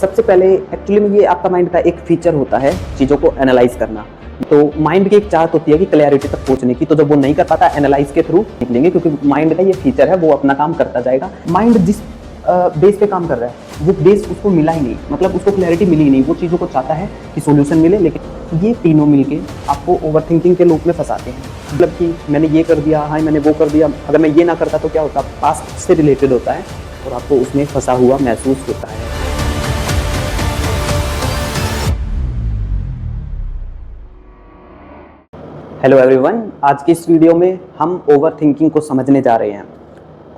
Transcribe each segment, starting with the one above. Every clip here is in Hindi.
सबसे पहले एक्चुअली में ये आपका माइंड का एक फीचर होता है चीज़ों को एनालाइज करना। तो माइंड की एक चाहत होती है कि क्लैरिटी तक पहुंचने की, तो जब वो नहीं कर पाता एनालाइज के थ्रू निकलेंगे, क्योंकि माइंड का ये फीचर है, वो अपना काम करता जाएगा। माइंड जिस बेस पे काम कर रहा है वो बेस उसको मिला ही नहीं, मतलब उसको क्लैरिटी मिली ही नहीं। वो चीज़ों को चाहता है कि सॉल्यूशन मिले, लेकिन ये तीनों मिलके आपको ओवरथिंकिंग के लूप में फंसाते हैं। मतलब कि मैंने ये कर दिया, हाँ मैंने वो कर दिया, अगर मैं ये ना करता तो क्या होता, पास्ट से रिलेटेड होता है और आपको उसमें फंसा हुआ महसूस होता है। हेलो एवरीवन, आज की इस वीडियो में हम ओवरथिंकिंग को समझने जा रहे हैं।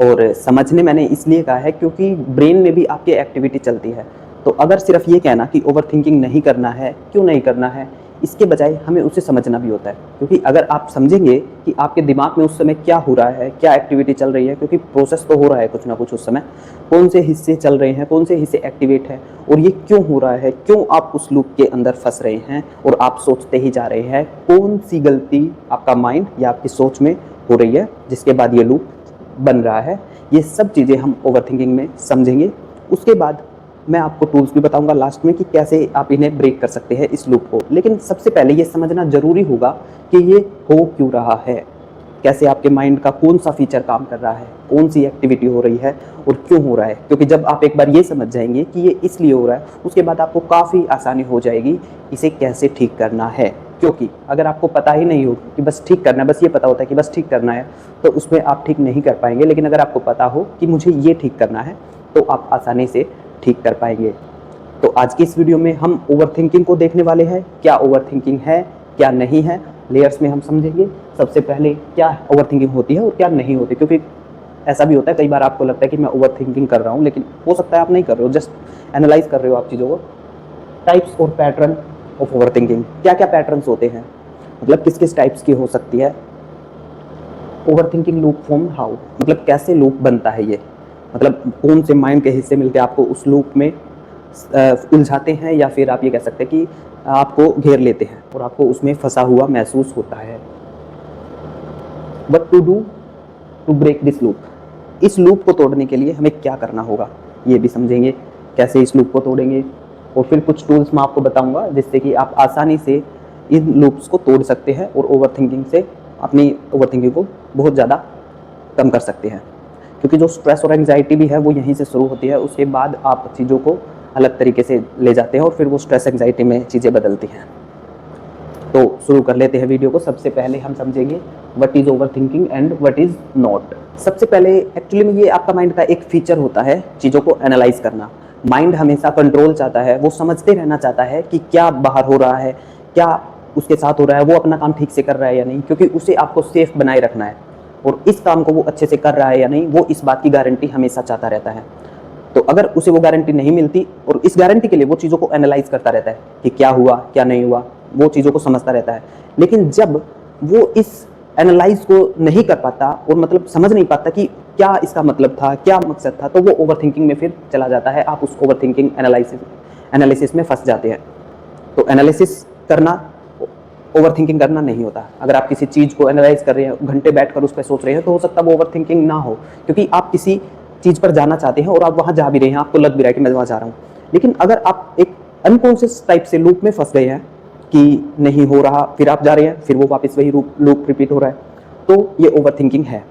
और समझने मैंने इसलिए कहा है क्योंकि ब्रेन में भी आपकी एक्टिविटी चलती है। तो अगर सिर्फ ये कहना कि ओवरथिंकिंग नहीं करना है, क्यों नहीं करना है, इसके बजाय हमें उसे समझना भी होता है। क्योंकि अगर आप समझेंगे कि आपके दिमाग में उस समय क्या हो रहा है, क्या एक्टिविटी चल रही है, क्योंकि प्रोसेस तो हो रहा है कुछ ना कुछ उस समय, कौन से हिस्से चल रहे हैं, कौन से हिस्से एक्टिवेट है और ये क्यों हो रहा है, क्यों आप उस लूप के अंदर फंस रहे हैं और आप सोचते ही जा रहे हैं, कौन सी गलती आपका माइंड या आपकी सोच में हो रही है जिसके बाद ये लूप बन रहा है, ये सब चीज़ें हम ओवरथिंकिंग में समझेंगे। उसके बाद मैं आपको टूल्स भी बताऊंगा लास्ट में कि कैसे आप इन्हें ब्रेक कर सकते हैं इस लूप को। लेकिन सबसे पहले ये समझना जरूरी होगा कि ये हो क्यों रहा है, कैसे आपके माइंड का कौन सा फीचर काम कर रहा है, कौन सी एक्टिविटी हो रही है और क्यों हो रहा है। क्योंकि जब आप एक बार ये समझ जाएंगे कि ये इसलिए हो रहा है, उसके बाद आपको काफ़ी आसानी हो जाएगी इसे कैसे ठीक करना है। क्योंकि अगर आपको पता ही नहीं हो कि बस ठीक करना है, बस ये पता होता है कि बस ठीक करना है, तो उसमें आप ठीक नहीं कर पाएंगे। लेकिन अगर आपको पता हो कि मुझे ये ठीक करना है, तो आप आसानी से ठीक कर पाएंगे। तो आज की इस वीडियो में हम ओवरथिंकिंग को देखने वाले हैं, क्या ओवरथिंकिंग है, क्या नहीं है, लेयर्स में हम समझेंगे। सबसे पहले क्या ओवरथिंकिंग होती है और क्या नहीं होती, क्योंकि ऐसा भी होता है कई बार आपको लगता है कि मैं ओवरथिंकिंग कर रहा हूँ, लेकिन हो सकता है आप नहीं कर रहे हो, जस्ट एनालाइज कर रहे हो आप चीज़ों को। टाइप्स और पैटर्न ऑफ ओवरथिंकिंग, क्या क्या पैटर्न्स होते हैं, मतलब किस किस टाइप्स की हो सकती है। ओवरथिंकिंग लूप फॉर्म हाउ, मतलब कैसे लूप बनता है ये, मतलब कौन से माइंड के हिस्से मिलकर आपको उस लूप में उलझाते हैं, या फिर आप ये कह सकते हैं कि आपको घेर लेते हैं और आपको उसमें फंसा हुआ महसूस होता है। What to do to break this loop, इस लूप को तोड़ने के लिए हमें क्या करना होगा ये भी समझेंगे, कैसे इस लूप को तोड़ेंगे। और फिर कुछ टूल्स मैं आपको बताऊंगा जिससे कि आप आसानी से इन लूप्स को तोड़ सकते हैं और ओवरथिंकिंग से अपनी ओवरथिंकिंग को बहुत ज़्यादा कम कर सकते हैं। क्योंकि जो स्ट्रेस और एंजाइटी भी है वो यहीं से शुरू होती है, उसके बाद आप चीज़ों को अलग तरीके से ले जाते हैं और फिर वो स्ट्रेस एंजाइटी में चीज़ें बदलती हैं। तो शुरू कर लेते हैं वीडियो को। सबसे पहले हम समझेंगे what is overthinking and what is not. सबसे पहले एक्चुअली में ये आपका माइंड का एक फीचर होता है चीज़ों को एनालाइज करना। माइंड हमेशा कंट्रोल चाहता है, वो समझते रहना चाहता है कि क्या बाहर हो रहा है, क्या उसके साथ हो रहा है, वो अपना काम ठीक से कर रहा है या नहीं, क्योंकि उसे आपको सेफ बनाए रखना है और इस काम को वो अच्छे से कर रहा है या नहीं, वो इस बात की गारंटी हमेशा चाहता रहता है। तो अगर उसे वो गारंटी नहीं मिलती, और इस गारंटी के लिए वो चीज़ों को एनालाइज करता रहता है कि क्या हुआ क्या नहीं हुआ, वो चीज़ों को समझता रहता है। लेकिन जब वो इस एनालाइज को नहीं कर पाता और मतलब समझ नहीं पाता कि क्या इसका मतलब था, क्या मकसद था, तो वो ओवरथिंकिंग में फिर चला जाता है। आप उस ओवरथिंकिंग एनालिसिस में फंस जाते हैं। तो एनालिसिस करना ओवरथिंकिंग करना नहीं होता। अगर आप किसी चीज़ को एनालाइज कर रहे हैं, घंटे बैठकर उस पर सोच रहे हैं, तो हो सकता है वो ओवरथिंकिंग ना हो, क्योंकि आप किसी चीज़ पर जाना चाहते हैं और आप वहाँ जा भी रहे हैं, आपको लग भी रहा है कि मैं वहाँ जा रहा हूँ। लेकिन अगर आप एक अनकॉन्शियस टाइप से लूप में फंस गए हैं कि नहीं हो रहा, फिर आप जा रहे हैं, फिर वो वापस वही लूप रिपीट हो रहा है, तो ये ओवरथिंकिंग है।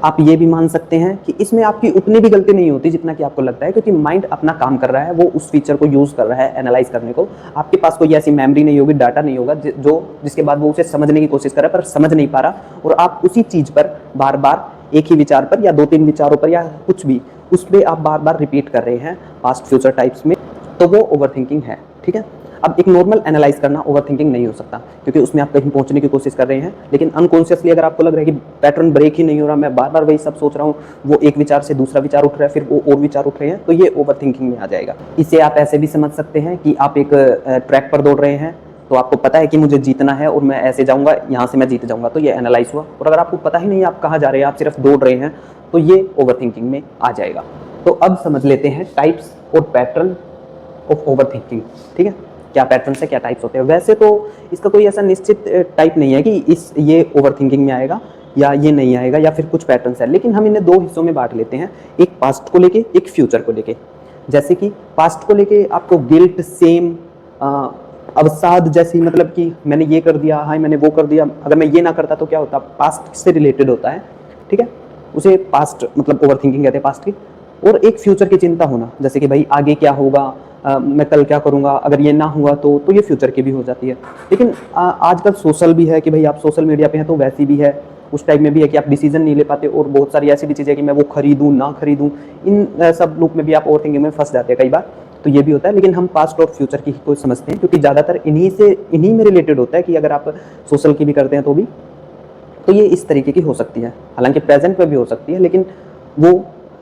आप ये भी मान सकते हैं कि इसमें आपकी उतनी भी गलती नहीं होती जितना कि आपको लगता है, क्योंकि माइंड अपना काम कर रहा है, वो उस फीचर को यूज कर रहा है एनालाइज करने को। आपके पास कोई ऐसी मेमोरी नहीं होगी, डाटा नहीं होगा जिसके बाद वो उसे समझने की कोशिश कर रहा है पर समझ नहीं पा रहा, और आप उसी चीज पर बार बार एक ही विचार पर या दो तीन विचारों पर या कुछ भी उस पर आप बार बार रिपीट कर रहे हैं पास्ट फ्यूचर टाइप्स में, तो वो ओवरथिंकिंग है। ठीक है। अब एक नॉर्मल एनालाइज करना ओवरथिंकिंग नहीं हो सकता, क्योंकि उसमें आप कहीं पहुंचने की कोशिश कर रहे हैं, लेकिन अनकॉन्शियसली अगर आपको लग रहा है कि पैटर्न ब्रेक ही नहीं हो रहा, मैं बार बार वही सब सोच रहा हूँ, वो एक विचार से दूसरा विचार उठ रहा है, फिर वो और विचार उठ रहे हैं, तो ये ओवरथिंकिंग में आ जाएगा। इसे आप ऐसे भी समझ सकते हैं कि आप एक ट्रैक पर दौड़ रहे हैं, तो आपको पता है कि मुझे जीतना है और मैं ऐसे जाऊंगा, यहाँ से मैं जीत जाऊंगा, तो ये एनालाइज हुआ। और अगर आपको पता ही नहीं आप कहाँ जा रहे हैं, आप सिर्फ दौड़ रहे हैं, तो ये ओवरथिंकिंग में आ जाएगा। तो अब समझ लेते हैं टाइप्स और पैटर्न ऑफ ओवरथिंकिंग। ठीक है, क्या पैटर्न्स है, क्या टाइप्स होते हैं। वैसे तो इसका कोई ऐसा निश्चित टाइप नहीं है कि ये ओवरथिंकिंग में आएगा या ये नहीं आएगा, या फिर कुछ पैटर्न्स है, लेकिन हम इन्हें दो हिस्सों में बांट लेते हैं, एक पास्ट को लेके, एक फ्यूचर को लेके। जैसे कि पास्ट को लेके आपको गिल्ट, सेम, अवसाद जैसी, मतलब कि मैंने ये कर दिया, हाँ मैंने वो कर दिया, अगर मैं ये ना करता तो क्या होता, पास्ट से रिलेटेड होता है, ठीक है। उसे पास्ट मतलब ओवर थिंकिंग कहते हैं पास्ट की। और एक फ्यूचर की चिंता होना, जैसे कि भाई आगे क्या होगा, मैं कल क्या करूंगा, अगर ये ना हुआ तो ये फ्यूचर की भी हो जाती है। लेकिन आजकल सोशल भी है कि भाई आप सोशल मीडिया पे हैं तो वैसी भी है, उस टाइम में भी है कि आप डिसीजन नहीं ले पाते, और बहुत सारी ऐसी भी चीज़ें कि मैं वो खरीदूं ना खरीदूं, इन सब लूप में भी आप ओवर थिंकिंग में फंस जाते हैं कई बार। तो ये भी होता है, लेकिन हम पास्ट और फ्यूचर की को समझते हैं, क्योंकि ज़्यादातर इन्हीं में रिलेटेड होता है कि अगर आप सोशल की भी करते हैं तो ये इस तरीके की हो सकती है। हालांकि प्रेजेंट में भी हो सकती है, लेकिन वो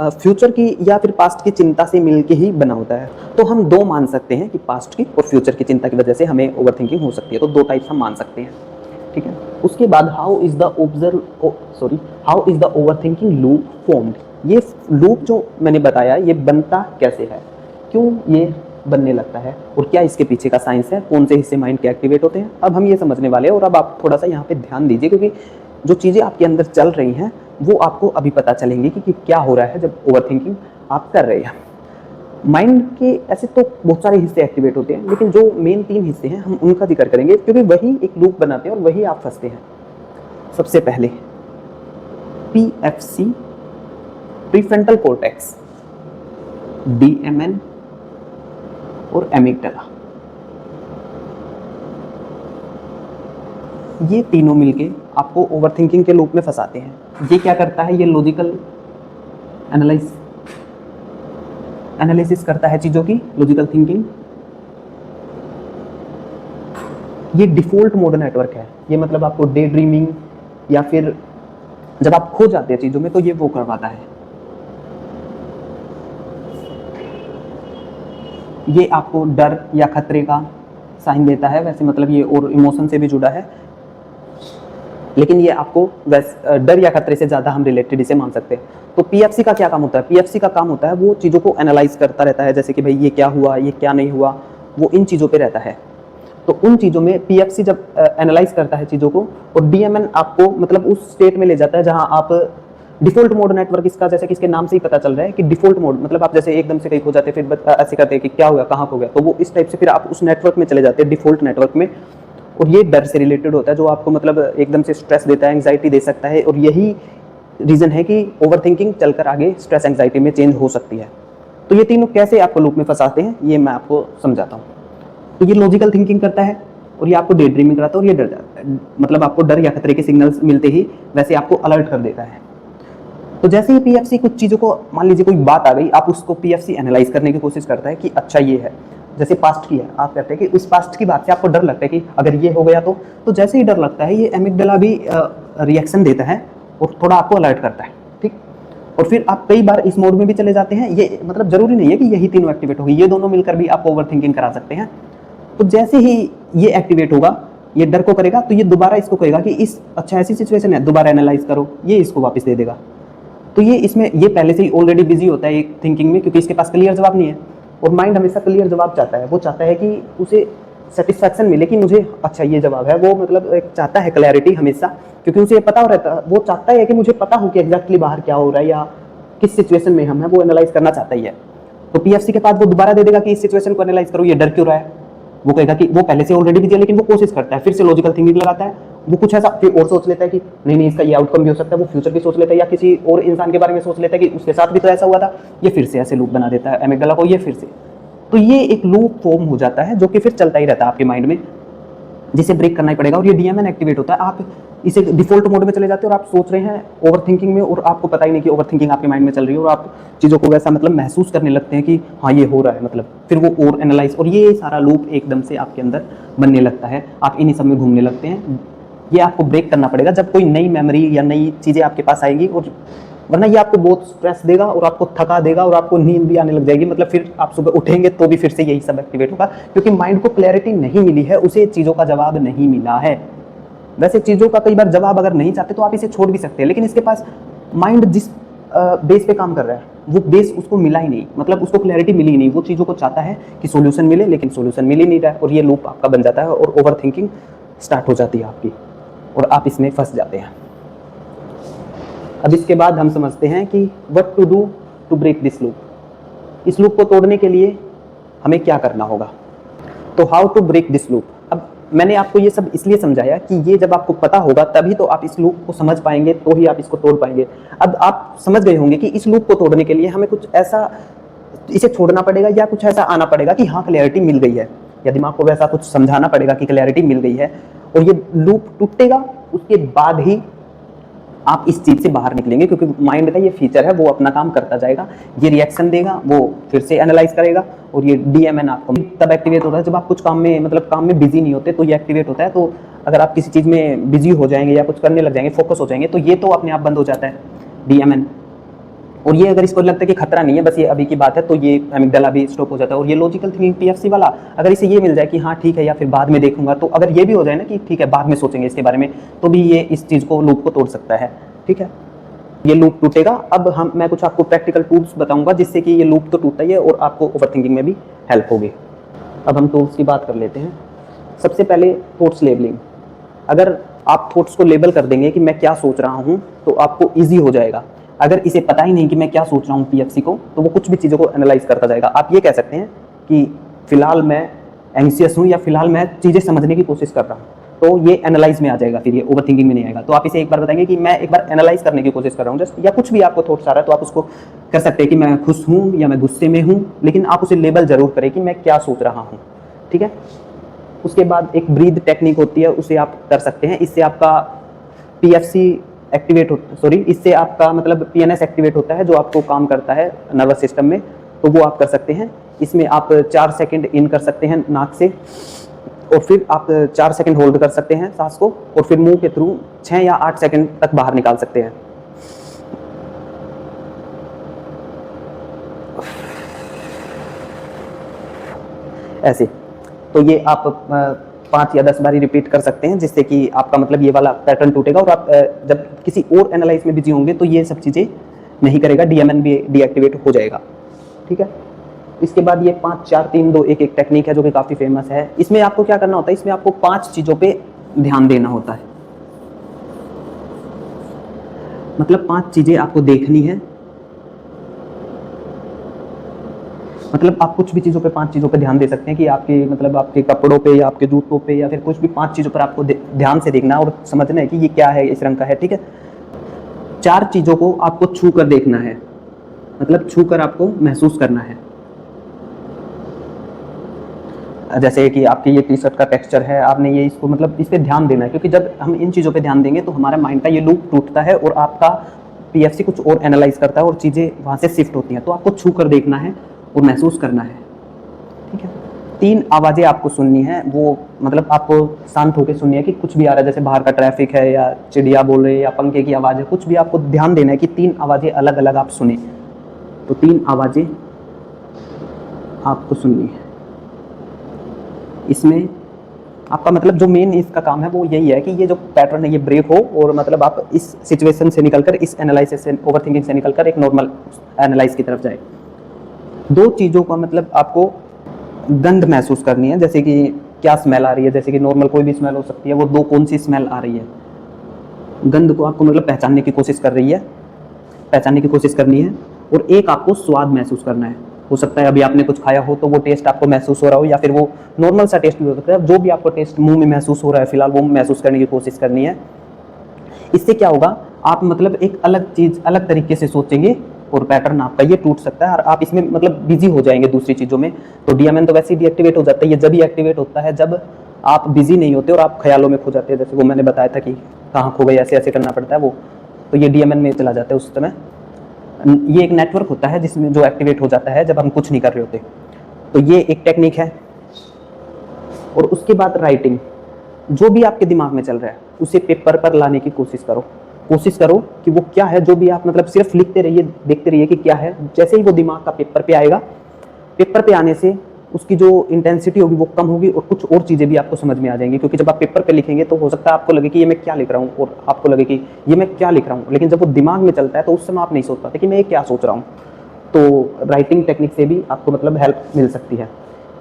फ्यूचर की या फिर पास्ट की चिंता से मिलके ही बना होता है। तो हम दो मान सकते हैं कि पास्ट की और फ्यूचर की चिंता की वजह से हमें ओवर थिंकिंग हो सकती है, तो दो टाइप्स हम मान सकते हैं, ठीक है। उसके बाद how is the over thinking loop formed. ये लूप जो मैंने बताया ये बनता कैसे है, क्यों ये बनने लगता है, और क्या इसके पीछे का साइंस है, कौन से हिस्से माइंड के एक्टिवेट होते हैं, अब हम ये समझने वाले हैं। और अब आप थोड़ा सा यहाँ पे ध्यान दीजिए, क्योंकि जो चीज़ें आपके अंदर चल रही हैं वो आपको अभी पता चलेंगी कि क्या हो रहा है जब ओवर थिंकिंग आप कर रहे हैं। माइंड के ऐसे तो बहुत सारे हिस्से एक्टिवेट होते हैं, लेकिन जो मेन 3 हिस्से हैं हम उनका जिक्र करेंगे, क्योंकि वही एक लूप बनाते हैं और वही आप फंसते हैं। सबसे पहले PFC, प्रीफ्रंटल कॉर्टेक्स, DMN और एमिगडाला, ये तीनों मिलके आपको ओवरथिंकिंग के लूप में फंसाते हैं। ये क्या करता है, ये लॉजिकल एनालिसिस करता है चीज़ों की, लॉजिकल थिंकिंग। ये डिफ़ॉल्ट मोड नेटवर्क है, ये मतलब आपको डे ड्रीमिंग या फिर जब आप खो जाते हैं चीज़ों में तो ये वो करवाता है। ये आपको डर या खतरे का साइन देता है, वैसे मतलब ये और इमोशन से भी जुड़ा है, लेकिन ये आपको डर या खतरे से ज़्यादा हम रिलेटेड इसे मान सकते हैं। तो PFC का क्या काम होता है, PFC का काम होता है वो चीज़ों को एनालाइज करता रहता है, जैसे कि भाई ये क्या हुआ, ये क्या नहीं हुआ, वो इन चीज़ों पे रहता है। तो उन चीज़ों में PFC जब एनालाइज करता है चीज़ों को, और DMN आपको मतलब उस स्टेट में ले जाता है जहाँ आप डिफॉल्ट मोड नेटवर्क, इसका जैसे कि इसके नाम से ही पता चल रहा है कि डिफॉल्ट मोड मतलब आप जैसे एकदम से कहीं खो जाते हैं, फिर ऐसे करते हैं कि क्या हो गया, कहाँ खो गया, तो वो इस टाइप से फिर आप उस नेटवर्क में चले जाते हैं, डिफॉल्ट नेटवर्क में। और ये डर से रिलेटेड होता है, जो आपको मतलब एकदम से स्ट्रेस देता है, एंग्जाइटी दे सकता है, और यही रीज़न है कि ओवरथिंकिंग चलकर आगे स्ट्रेस एंग्जाइटी में चेंज हो सकती है। तो ये तीनों कैसे आपको लूप में फंसाते हैं ये मैं आपको समझाता हूँ। तो ये लॉजिकल थिंकिंग करता है, और ये आपको डे ड्रीमिंग कराता है, और ये डर जाता है, मतलब आपको डर या खतरे के सिग्नल्स मिलते ही वैसे आपको अलर्ट कर देता है। तो जैसे ही PFC कुछ चीज़ों को, मान लीजिए कोई बात आ गई, आप उसको PFC एनालाइज करने की कोशिश करता है कि अच्छा ये है, जैसे पास्ट की है, आप कहते हैं कि उस पास्ट की बात से आपको डर लगता है कि अगर ये हो गया तो जैसे ही डर लगता है ये एमिगडाला भी रिएक्शन देता है और थोड़ा आपको अलर्ट करता है, ठीक। और फिर आप कई बार इस मोड में भी चले जाते हैं, ये मतलब जरूरी नहीं है कि यही तीनों एक्टिवेट होगी, ये दोनों मिलकर भी आपको ओवरथिंकिंग करा सकते हैं। तो जैसे ही ये एक्टिवेट होगा, ये डर को करेगा, तो ये दोबारा इसको कहेगा कि इस अच्छा ऐसी सिचुएशन है, दोबारा एनालाइज करो, ये इसको वापस दे देगा। तो ये इसमें ये पहले से ही ऑलरेडी बिजी होता है एक थिंकिंग में, क्योंकि इसके पास क्लियर जवाब नहीं है, और माइंड हमेशा क्लियर जवाब चाहता है, वो चाहता है कि उसे सेटिस्फैक्शन मिले कि मुझे अच्छा ये जवाब है, वो मतलब एक चाहता है क्लैरिटी हमेशा, क्योंकि उसे पता हो रहता है, वो चाहता है कि मुझे पता हो कि एग्जैक्टली बाहर क्या हो रहा है या किस सिचुएशन में हम है, वो एनालाइज करना चाहता ही है। तो PFC के बाद वो दोबारा दे देगा कि इस सिचुएशन को एनालाइज करो, ये डर क्यों रहा है, वो कहेगा कि वो पहले से ऑलरेडी बिजी है, लेकिन वो कोशिश करता है, फिर से लॉजिकल थिंकिंग लगाता है, वो कुछ ऐसा फिर और सोच लेता है कि नहीं इसका ये आउटकम भी हो सकता है, वो फ्यूचर की सोच लेता है, या किसी और इंसान के बारे में सोच लेता है कि उसके साथ भी तो ऐसा हुआ था, ये फिर से ऐसे लूप बना देता है एमिगडाला को, ये फिर से। तो ये एक लूप फॉर्म हो जाता है जो कि फिर चलता ही रहता है आपके माइंड में, जिसे ब्रेक करना ही पड़ेगा। और ये DMN एक्टिवेट होता है, आप इसे डिफॉल्ट मोड में चले जाते हैं और आप सोच रहे हैं ओवरथिंकिंग में, और आपको पता ही नहीं कि ओवरथिंकिंग आपके माइंड में चल रही है, और आप चीज़ों को वैसा मतलब महसूस करने लगते हैं कि हाँ ये हो रहा है, मतलब फिर वो और एनालाइज, और ये सारा लूप एकदम से आपके अंदर बनने लगता है, आप इन्हीं सब में घूमने लगते हैं। ये आपको ब्रेक करना पड़ेगा जब कोई नई मेमोरी या नई चीज़ें आपके पास आएंगी, और वरना ये आपको बहुत स्ट्रेस देगा और आपको थका देगा और आपको नींद भी आने लग जाएगी, मतलब फिर आप सुबह उठेंगे तो भी फिर से यही सब एक्टिवेट होगा, क्योंकि माइंड को क्लैरिटी नहीं मिली है, उसे चीज़ों का जवाब नहीं मिला है। वैसे चीज़ों का कई बार जवाब अगर नहीं चाहते तो आप इसे छोड़ भी सकते हैं, लेकिन इसके पास माइंड जिस बेस पे काम कर रहा है वो बेस उसको मिला ही नहीं, मतलब उसको क्लैरिटी मिली ही नहीं, वो चीज़ों को चाहता है कि सॉल्यूशन मिले, लेकिन सॉल्यूशन मिल ही नहीं रहा है, और ये लूप आपका बन जाता है और ओवरथिंकिंग स्टार्ट हो जाती है आपकी, और आप इसमें फंस जाते हैं। अब इसके बाद हम समझते हैं कि what to do to break this loop. इस लूप को तोड़ने के लिए हमें क्या करना होगा। तो how to break this loop. अब मैंने आपको ये सब इसलिए समझाया कि ये जब आपको पता होगा तभी तो आप इस लूप को समझ पाएंगे, तो ही आप इसको तोड़ पाएंगे। अब आप समझ गए होंगे कि इस लूप को तोड़ने के लिए हमें कुछ ऐसा इसे छोड़ना पड़ेगा या कुछ ऐसा आना पड़ेगा कि हाँ क्लैरिटी मिल गई है, या दिमाग को वैसा कुछ समझाना पड़ेगा कि क्लैरिटी मिल गई है और ये लूप टूटेगा, उसके बाद ही आप इस चीज से बाहर निकलेंगे। क्योंकि माइंड का ये फीचर है, वो अपना काम करता जाएगा, ये रिएक्शन देगा, वो फिर से एनालाइज करेगा और ये डीएमएन आपको तब एक्टिवेट होता है जब आप कुछ काम में मतलब काम में बिजी नहीं होते तो ये एक्टिवेट होता है। तो अगर आप किसी चीज में बिजी हो जाएंगे या कुछ करने लग जाएंगे, फोकस हो जाएंगे, तो ये तो अपने आप बंद हो जाता है डीएमएन। और ये अगर इसको लगता है कि खतरा नहीं है, बस ये अभी की बात है, तो ये अमिगडाला भी स्टॉप हो जाता है। और ये लॉजिकल थिंकिंग पीएफसी वाला अगर इसे ये मिल जाए कि हाँ ठीक है या फिर बाद में देखूंगा, तो अगर ये भी हो जाए ना कि ठीक है बाद में सोचेंगे इसके बारे में, तो भी ये इस चीज को लूप को तोड़ सकता है। ठीक है, ये लूप टूटेगा। अब मैं कुछ आपको प्रैक्टिकल टूल्स बताऊंगा जिससे कि ये लूप तो टूटता ही है और आपको ओवरथिंकिंग में भी हेल्प होगी। अब हम टूल्स की बात कर लेते हैं। सबसे पहले थॉट्स लेबलिंग। अगर आप थॉट्स को लेबल कर देंगे कि मैं क्या सोच रहा हूँ तो आपको ईजी हो जाएगा। अगर इसे पता ही नहीं कि मैं क्या सोच रहा हूँ पीएफसी को, तो वो कुछ भी चीज़ों को एनालाइज करता जाएगा। आप ये कह सकते हैं कि फिलहाल मैं एंग्शियस हूँ या फिलहाल मैं चीज़ें समझने की कोशिश कर रहा हूँ, तो ये एनालाइज में आ जाएगा, फिर ये ओवरथिंकिंग में नहीं आएगा। तो आप इसे एक बार बताएंगे कि मैं एक बार एनालाइज करने की कोशिश कर रहा हूँ जस्ट, या कुछ भी आपको थॉट्स आ रहा है तो आप उसको कर सकते हैं कि मैं खुश हूँ या मैं गुस्से में हूँ, लेकिन आप उसे लेबल जरूर करें कि मैं क्या सोच रहा हूँ। ठीक है, उसके बाद एक ब्रीद टेक्निक होती है, उसे आप कर सकते हैं। इससे आपका पीएफसी एक्टिवेट सॉरी इससे आपका मतलब पीएनएस एक्टिवेट होता है, जो आपको काम करता है नर्वस सिस्टम में, तो वो आप कर सकते हैं। इसमें आप 4 सेकंड इन कर सकते हैं नाक से, और फिर आप 4 सेकंड होल्ड कर सकते हैं सांस को, और फिर मुंह के थ्रू 6 या 8 सेकंड तक बाहर निकाल सकते हैं। ऐसे तो ये आप 5 या 10 बारी रिपीट कर सकते हैं, जिससे कि आपका मतलब ये वाला पैटर्न टूटेगा और आप जब किसी और एनालाइज में बिजी होंगे तो ये सब चीज़ें नहीं करेगा, डीएमएन भी डीएक्टिवेट हो जाएगा। ठीक है, इसके बाद ये 5 4 3 2 1 एक टेक्निक है जो कि काफ़ी फेमस है। इसमें आपको क्या करना होता है, इसमें आपको 5 चीज़ों पे ध्यान देना होता है। मतलब 5 चीज़ें आपको देखनी है, मतलब आप कुछ भी चीज़ों पे 5 चीज़ों पे ध्यान दे सकते हैं कि आपके मतलब आपके कपड़ों पे या आपके जूतों पे या फिर कुछ भी 5 चीज़ों पर आपको ध्यान से देखना है और समझना है कि ये क्या है, इस रंग का है। ठीक है, 4 चीज़ों को आपको छू कर देखना है, मतलब छू कर आपको महसूस करना है। जैसे कि आपकी ये टी शर्ट का टेक्सचर है, आपने ये इसको मतलब इस पे ध्यान देना है, क्योंकि जब हम इन चीज़ों पे ध्यान देंगे तो हमारा माइंड का ये लूप टूटता है और आपका पीएफसी कुछ और एनालाइज करता है और चीज़ें वहाँ से शिफ्ट होती हैं। तो आपको छू कर देखना है और महसूस करना है। ठीक है, 3 आवाज़ें आपको सुननी है, वो मतलब आपको शांत होकर सुननी है कि कुछ भी आ रहा है, जैसे बाहर का ट्रैफिक है या चिड़िया बोल रही है या पंखे की आवाज़ है, कुछ भी आपको ध्यान देना है कि 3 आवाज़ें अलग अलग आप सुने। तो 3 आवाज़ें आपको सुननी है। इसमें आपका मतलब जो मेन इसका काम है वो यही है कि ये जो पैटर्न है ये ब्रेक हो और मतलब आप इस सिचुएशन से निकलकर, इस एनालिसिस से, ओवरथिंकिंग से निकलकर एक नॉर्मल एनालाइज की तरफ जाए। 2 चीज़ों का मतलब आपको गंध महसूस करनी है, जैसे कि क्या स्मेल आ रही है, जैसे कि नॉर्मल कोई भी स्मेल हो सकती है, वो 2 कौन सी स्मेल आ रही है, गंध को आपको मतलब पहचानने की कोशिश करनी है। और एक आपको स्वाद महसूस करना है। हो सकता है अभी आपने कुछ खाया हो तो वो टेस्ट आपको महसूस हो रहा हो, या फिर वो नॉर्मल सा टेस्ट भी हो सकता है। जो भी आपको टेस्ट मुंह में महसूस हो रहा है फिलहाल, वो महसूस करने की कोशिश करनी है। इससे क्या होगा, आप मतलब एक अलग चीज़ अलग तरीके से सोचेंगे और पैटर्न आपका ये टूट सकता है और आप इसमें मतलब बिजी हो जाएंगे दूसरी चीज़ों में। तो डीएमएन तो वैसे ही डीएक्टिवेट हो जाता है। ये जब ही एक्टिवेट होता है जब आप बिजी नहीं होते और आप ख्यालों में खो जाते हैं, जैसे वो मैंने बताया था कि कहाँ खो गए, ऐसे ऐसे करना पड़ता है वो, तो ये डीएमएन में चला जाता है उस समय। ये एक नेटवर्क होता है जिसमें जो एक्टिवेट हो जाता है जब हम कुछ नहीं कर रहे होते। तो ये एक टेक्निक है। और उसके बाद राइटिंग, जो भी आपके दिमाग में चल रहा है उसे पेपर पर लाने की कोशिश करो कि वो क्या है, जो भी आप मतलब सिर्फ लिखते रहिए, देखते रहिए कि क्या है। जैसे ही वो दिमाग का पेपर पे आएगा, पेपर पे आने से उसकी जो इंटेंसिटी होगी वो कम होगी और कुछ और चीज़ें भी आपको समझ में आ जाएंगी। क्योंकि जब आप पेपर पे लिखेंगे तो हो सकता है आपको लगे कि ये मैं क्या लिख रहा हूँ, और आपको लगे कि ये मैं क्या लिख रहा हूँ, लेकिन जब वो दिमाग में चलता है तो उस समय आप नहीं सोच पाते कि मैं ये क्या सोच रहा हूँ। तो राइटिंग टेक्निक से भी आपको मतलब हेल्प मिल सकती है।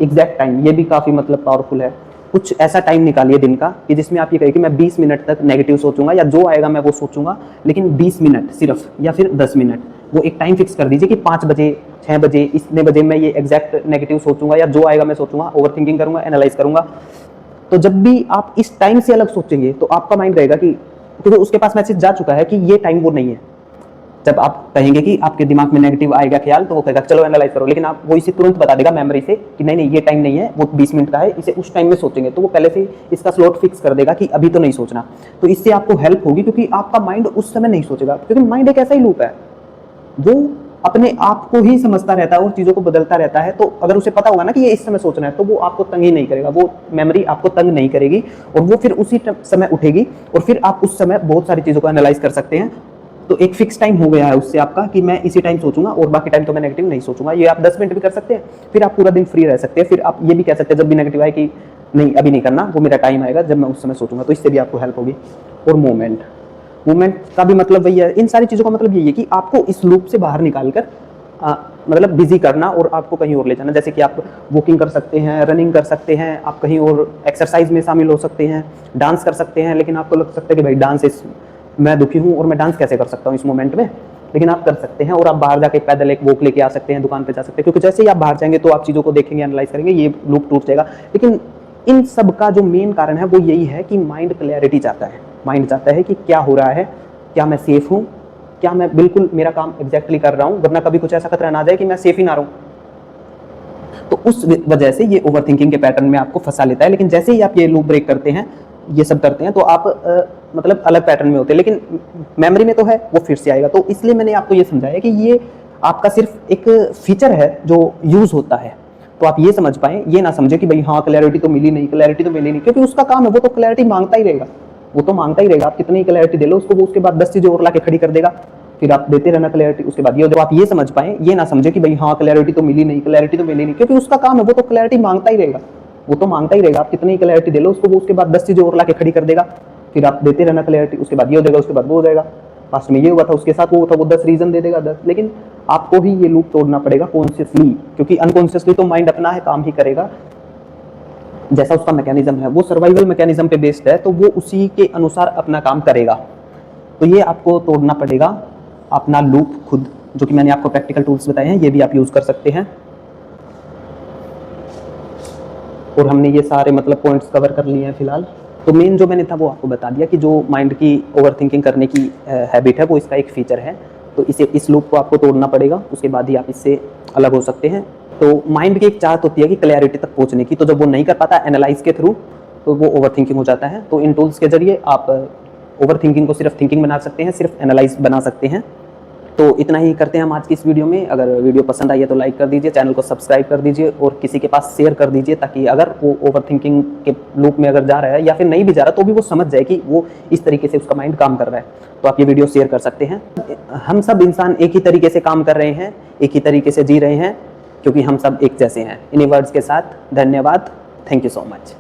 एग्जैक्ट टाइम, ये भी काफ़ी मतलब पावरफुल है। कुछ ऐसा टाइम निकालिए दिन का कि जिसमें आप ये कहें कि मैं 20 मिनट तक नेगेटिव सोचूंगा, या जो आएगा मैं वो सोचूंगा, लेकिन 20 मिनट सिर्फ, या फिर 10 मिनट। वो एक टाइम फिक्स कर दीजिए कि 5 बजे 6 बजे इतने बजे मैं ये एग्जैक्ट नेगेटिव सोचूंगा या जो आएगा मैं सोचूंगा, ओवर थिंकिंग करूंगा, एनालाइज करूंगा। तो जब भी आप इस टाइम से अलग सोचेंगे तो आपका माइंड रहेगा कि क्योंकि उसके पास मैसेज जा चुका है कि ये टाइम वो नहीं है। जब आप कहेंगे कि आपके दिमाग में नेगेटिव आएगा ख्याल तो वो कहेगा चलो एनालाइज करो, लेकिन आप वो इसे तुरंत बता देगा मेमोरी से कि नहीं नहीं ये टाइम नहीं है, वो 20 मिनट का है, इसे उस टाइम में सोचेंगे। तो वो पहले से इसका स्लॉट फिक्स कर देगा कि अभी तो नहीं सोचना। तो इससे आपको हेल्प होगी क्योंकि आपका माइंड उस समय नहीं सोचेगा, क्योंकि माइंड एक ऐसा ही लूप है वो अपने आप को ही समझता रहता है और चीजों को बदलता रहता है। तो अगर उसे पता होगा ना कि ये इस समय सोचना है तो वो आपको तंग ही नहीं करेगा, वो मेमोरी आपको तंग नहीं करेगी और वो फिर उसी समय उठेगी और फिर आप उस समय बहुत सारी चीजों को एनालाइज कर सकते हैं। तो एक फिक्स टाइम हो गया है उससे आपका कि मैं इसी टाइम सोचूंगा और बाकी टाइम तो मैं नेगेटिव नहीं सोचूंगा। ये आप 10 मिनट भी कर सकते हैं, फिर आप पूरा दिन फ्री रह सकते हैं। फिर आप ये भी कह सकते हैं जब भी नेगेटिव आए कि नहीं अभी नहीं करना, वो मेरा टाइम आएगा जब मैं उस समय सोचूंगा। तो इससे भी आपको हेल्प होगी। और मूवमेंट का भी मतलब वही है, इन सारी चीज़ों का मतलब यही है कि आपको इस लूप से बाहर निकाल कर मतलब बिजी करना और आपको कहीं और ले जाना। जैसे कि आप वॉकिंग कर सकते हैं, रनिंग कर सकते हैं, आप कहीं और एक्सरसाइज में शामिल हो सकते हैं, डांस कर सकते हैं। लेकिन आपको लग सकता है कि भाई डांस मैं दुखी हूँ और मैं डांस कैसे कर सकता हूँ इस मोमेंट में, लेकिन आप कर सकते हैं। और आप बाहर जाके पैदल एक वॉक लेके आ सकते हैं, दुकान पे जा सकते हैं, क्योंकि जैसे ही आप बाहर जाएंगे तो आप चीज़ों को देखेंगे, एनालाइज करेंगे, ये लूप टूट जाएगा। लेकिन इन सब का जो मेन कारण है वो यही है कि माइंड क्लैरिटी चाहता है। माइंड चाहता है कि क्या हो रहा है, क्या मैं सेफ हूँ, क्या मैं बिल्कुल मेरा काम एग्जैक्टली कर रहा हूँ, वरना कभी कुछ ऐसा खतरा ना आ जाए कि मैं सेफ ही ना रहूँ। तो उस वजह से ये ओवरथिंकिंग के पैटर्न में आपको फंसा लेता है। लेकिन जैसे ही आप ये लूप ब्रेक करते हैं, ये सब करते हैं, तो आप मतलब अलग पैटर्न में होते हैं, लेकिन मेमोरी में तो है वो फिर से आएगा। तो इसलिए मैंने आपको ये समझाया कि ये आपका सिर्फ एक फीचर है जो यूज होता है। तो आप ये समझ पाए, ये ना समझे कि भाई हाँ क्लैरिटी तो मिली नहीं, क्लैरिटी तो मिली नहीं, क्योंकि उसका काम है, वो तो क्लैरिटी मांगता ही रहेगा, वो तो मांगता ही रहेगा। आप कितनी क्लैरिटी दे लो उसको, वो उसके बाद 10 चीजें और लाके खड़ी कर देगा, फिर आप देते रहना क्लैरिटी। उसके बाद ये, जब आप ये समझ पाए, ये ना समझे कि भाई हाँ क्लैरिटी तो मिली नहीं, क्लैरिटी तो मिली नहीं, क्योंकि उसका काम है, वो तो क्लैरिटी मांगता ही रहेगा, वो तो मांगता ही रहेगा। आप कितनी क्लैरिटी दे लो उसको, वो उसके बाद 10 चीजें और लाके खड़ी कर देगा, फिर आप देते रहना क्लैरिटी। उसके बाद ये हो जाएगा, उसके बाद वो हो जाएगा, पास्ट में ये हुआ था, उसके साथ वो था, वो 10 रीजन दे देगा 10। लेकिन आपको ही ये लूप तोड़ना पड़ेगा कॉन्शियसली, क्योंकि अनकॉन्शियसली तो माइंड अपना है काम ही करेगा, जैसा उसका मैकेनिज्म है, वो सर्वाइवल मैकेनिज्म पे बेस्ड है, तो वो उसी के अनुसार अपना काम करेगा। तो ये आपको तोड़ना पड़ेगा अपना लूप खुद, जो कि मैंने आपको प्रैक्टिकल टूल्स बताए हैं, ये भी आप यूज कर सकते हैं। और हमने ये सारे मतलब पॉइंट्स कवर कर लिए हैं फिलहाल। तो मेन जो मैंने था वो आपको बता दिया कि जो माइंड की ओवरथिंकिंग करने की हैबिट है वो इसका एक फीचर है। तो इस लूप को आपको तोड़ना पड़ेगा, उसके बाद ही आप इससे अलग हो सकते हैं। तो माइंड की एक चाहत होती है कि क्लैरिटी तक पहुंचने की, तो जब वो नहीं कर पाता एनालाइज के थ्रू, तो वो ओवरथिंकिंग हो जाता है। तो इन टूल्स के जरिए आप ओवरथिंकिंग को सिर्फ थिंकिंग बना सकते हैं, सिर्फ एनालाइज बना सकते हैं। तो इतना ही करते हैं हम आज की इस वीडियो में। अगर वीडियो पसंद आई है तो लाइक कर दीजिए, चैनल को सब्सक्राइब कर दीजिए और किसी के पास शेयर कर दीजिए, ताकि अगर वो ओवरथिंकिंग के लूप में अगर जा रहा है या फिर नहीं भी जा रहा तो भी वो समझ जाए कि वो इस तरीके से उसका माइंड काम कर रहा है। तो आप ये वीडियो शेयर कर सकते हैं। हम सब इंसान एक ही तरीके से काम कर रहे हैं, एक ही तरीके से जी रहे हैं, क्योंकि हम सब एक जैसे हैं। इन्हीं वर्ड्स के साथ धन्यवाद, थैंक यू सो मच।